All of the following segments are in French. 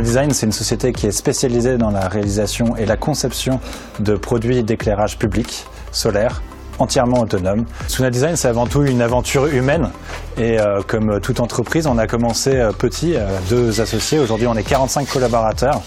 Design, c'est une société qui est spécialisée dans la réalisation et la conception de produits d'éclairage public, solaire, entièrement autonome. Suna Design, c'est avant tout une aventure humaine et comme toute entreprise, on a commencé petit, 2 associés. Aujourd'hui, on est 45 collaborateurs.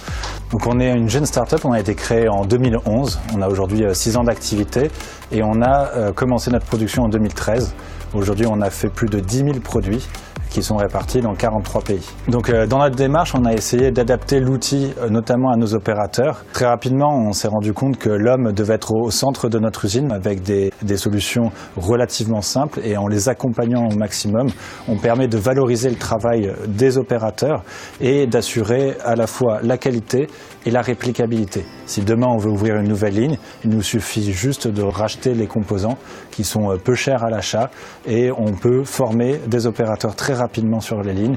Donc on est une jeune start-up, on a été créé en 2011. On a aujourd'hui 6 ans d'activité et on a commencé notre production en 2013. Aujourd'hui, on a fait plus de 10 000 produits qui sont répartis dans 43 pays. Donc dans notre démarche, on a essayé d'adapter l'outil notamment à nos opérateurs. Très rapidement, on s'est rendu compte que l'homme devait être au centre de notre usine avec des solutions relativement simples et en les accompagnant au maximum, on permet de valoriser le travail des opérateurs et d'assurer à la fois la qualité et la réplicabilité. Si demain on veut ouvrir une nouvelle ligne, il nous suffit juste de racheter les composants qui sont peu chers à l'achat et on peut former des opérateurs très rapidement sur les lignes.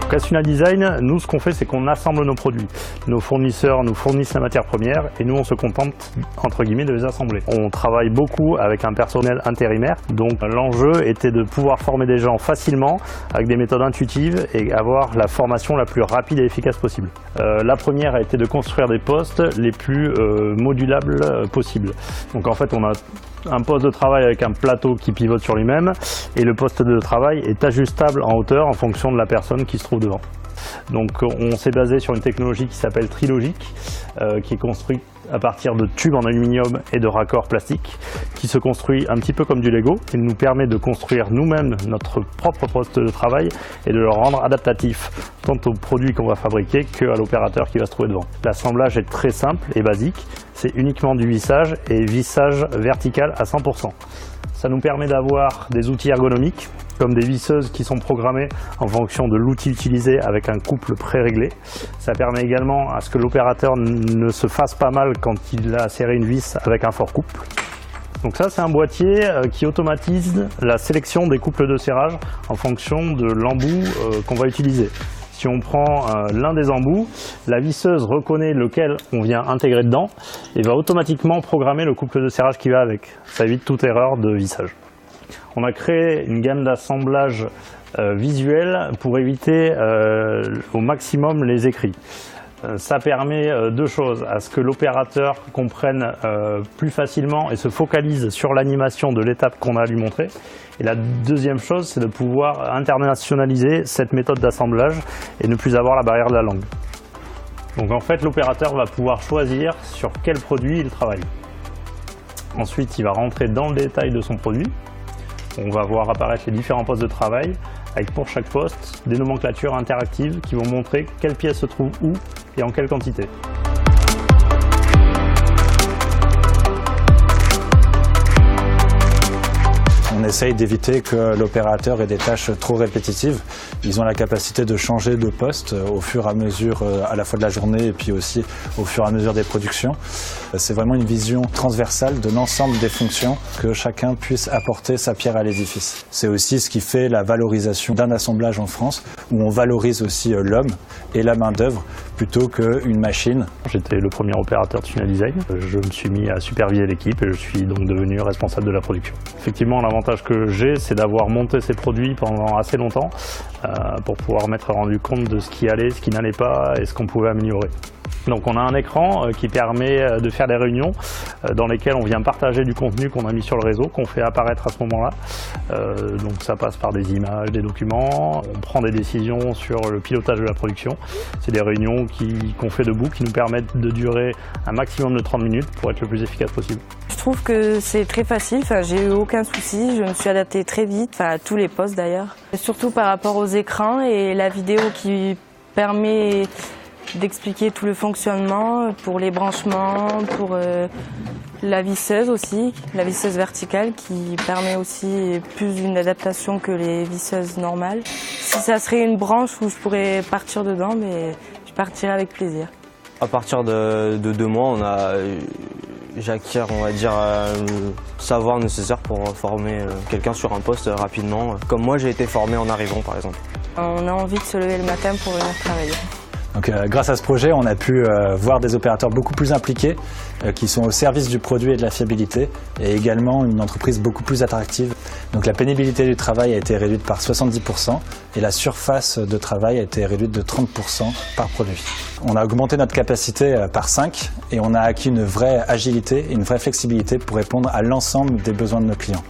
À Suna Design, nous ce qu'on fait, c'est qu'on assemble nos produits. Nos fournisseurs nous fournissent la matière première et nous on se contente entre guillemets de les assembler. On travaille beaucoup avec un personnel intérimaire, donc l'enjeu était de pouvoir former des gens facilement avec des méthodes intuitives et avoir la formation la plus rapide et efficace possible. La première a été de construire des postes les plus modulables possibles. Donc en fait on a un poste de travail avec un plateau qui pivote sur lui-même et le poste de travail est ajustable en hauteur en fonction de la personne qui se trouve devant. Donc on s'est basé sur une technologie qui s'appelle Trilogic, qui est construite à partir de tubes en aluminium et de raccords plastiques, qui se construit un petit peu comme du Lego. Il nous permet de construire nous-mêmes notre propre poste de travail et de le rendre adaptatif, tant aux produits qu'on va fabriquer qu'à l'opérateur qui va se trouver devant. L'assemblage est très simple et basique, c'est uniquement du vissage et vissage vertical à 100%. Ça nous permet d'avoir des outils ergonomiques, comme des visseuses qui sont programmées en fonction de l'outil utilisé avec un couple pré-réglé. Ça permet également à ce que l'opérateur ne se fasse pas mal quand il a serré une vis avec un fort couple. Donc ça, c'est un boîtier qui automatise la sélection des couples de serrage en fonction de l'embout qu'on va utiliser. Si on prend l'un des embouts, la visseuse reconnaît lequel on vient intégrer dedans et va automatiquement programmer le couple de serrage qui va avec. Ça évite toute erreur de vissage. On a créé une gamme d'assemblage visuel pour éviter au maximum les écrits. Ça permet 2 choses, à ce que l'opérateur comprenne plus facilement et se focalise sur l'animation de l'étape qu'on a à lui montrer. Et la deuxième chose, c'est de pouvoir internationaliser cette méthode d'assemblage et ne plus avoir la barrière de la langue. Donc en fait, l'opérateur va pouvoir choisir sur quel produit il travaille. Ensuite, il va rentrer dans le détail de son produit. On va voir apparaître les différents postes de travail avec pour chaque poste des nomenclatures interactives qui vont montrer quelle pièce se trouve où et en quelle quantité. On essaye d'éviter que l'opérateur ait des tâches trop répétitives. Ils ont la capacité de changer de poste au fur et à mesure à la fois de la journée et puis aussi au fur et à mesure des productions. C'est vraiment une vision transversale de l'ensemble des fonctions, que chacun puisse apporter sa pierre à l'édifice. C'est aussi ce qui fait la valorisation d'un assemblage en France, où on valorise aussi l'homme et la main-d'œuvre plutôt qu'une machine. J'étais le premier opérateur de Suna Design. Je me suis mis à superviser l'équipe et je suis donc devenu responsable de la production. Effectivement, l'avantage que j'ai, c'est d'avoir monté ces produits pendant assez longtemps pour pouvoir m'être rendu compte de ce qui allait, ce qui n'allait pas et ce qu'on pouvait améliorer. Donc on a un écran qui permet de faire des réunions dans lesquelles on vient partager du contenu qu'on a mis sur le réseau, qu'on fait apparaître à ce moment-là. Donc ça passe par des images, des documents, on prend des décisions sur le pilotage de la production. C'est des réunions qu'on fait debout qui nous permettent de durer un maximum de 30 minutes pour être le plus efficace possible. Je trouve que c'est très facile, j'ai eu aucun souci, je me suis adaptée très vite, à tous les postes d'ailleurs. Surtout par rapport aux écrans et la vidéo qui permet d'expliquer tout le fonctionnement pour les branchements, pour la visseuse aussi, la visseuse verticale qui permet aussi plus une adaptation que les visseuses normales. Si ça serait une branche où je pourrais partir dedans, mais je partirais avec plaisir. À partir de 2 mois, j'acquiers, on va dire, le savoir nécessaire pour former quelqu'un sur un poste rapidement. Comme moi, j'ai été formé en arrivant, par exemple. On a envie de se lever le matin pour venir travailler. Donc, grâce à ce projet, on a pu voir des opérateurs beaucoup plus impliqués, qui sont au service du produit et de la fiabilité, et également une entreprise beaucoup plus attractive. Donc la pénibilité du travail a été réduite par 70% et la surface de travail a été réduite de 30% par produit. On a augmenté notre capacité par 5 et on a acquis une vraie agilité et une vraie flexibilité pour répondre à l'ensemble des besoins de nos clients.